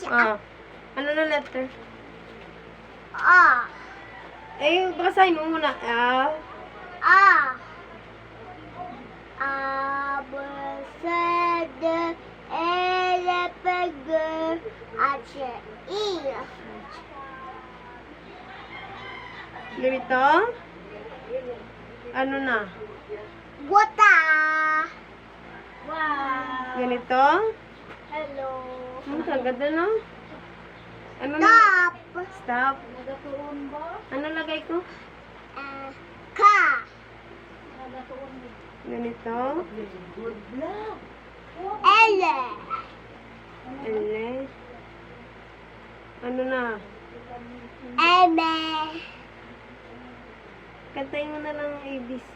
Ano na letter? A. Eh, basahin mo muna. A. A, B, C, D, E, F, G, H, I. Ganito? Ano na? Buta. Wow. Ganito? Hello. Sagad na, no? Ano na? Stop. Stop. Nagatuon ba? Ano lagay ko? Ka. Ganito? L. L. Ano na? M. Kantayin mo na lang ang ABC.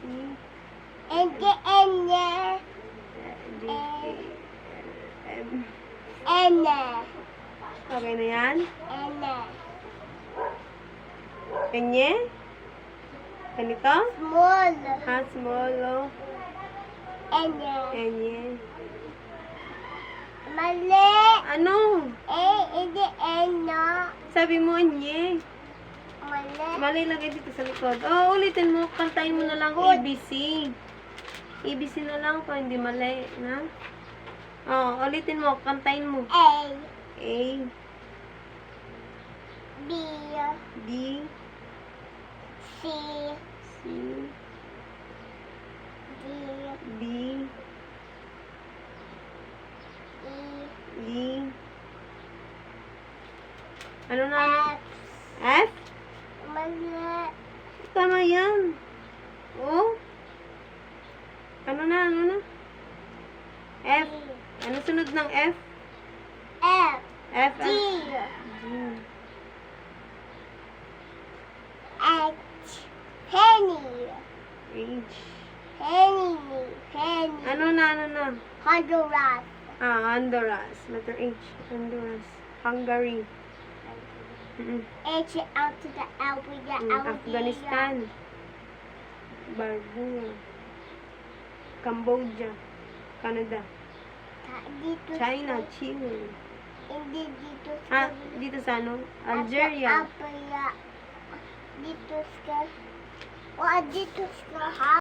N. D, K, L, M. N. Okay na yan? N. Kanye? Ganito? Small. Small, oh. N. Kanye. Mali. Ano? Hindi N. Sabi mo, Anye. Mali. Mali lagay dito sa likod. Oh, ulitin mo. Kantayin mo na lang ABC. ABC na lang pa, hindi mali. Na? Oh, ulitin mo. Kantayin mo. A. A, B. B, C. C, D. D, E. E. Ano na? F. F? Mali. Tama yan. O? Ano na? Ano na? F. Ano sunod ng F? F. F. G. G. H. Penny. H. Penny. Penny. Ano na? Ano na? Honduras. Honduras. Letter H. Honduras. Hungary. H out to the L with the L. Afghanistan. Barbuda. Cambodia. Canada. Dito China. Chile. Hindi dito sa Dito sa ano? Algeria. Dito sa dito sa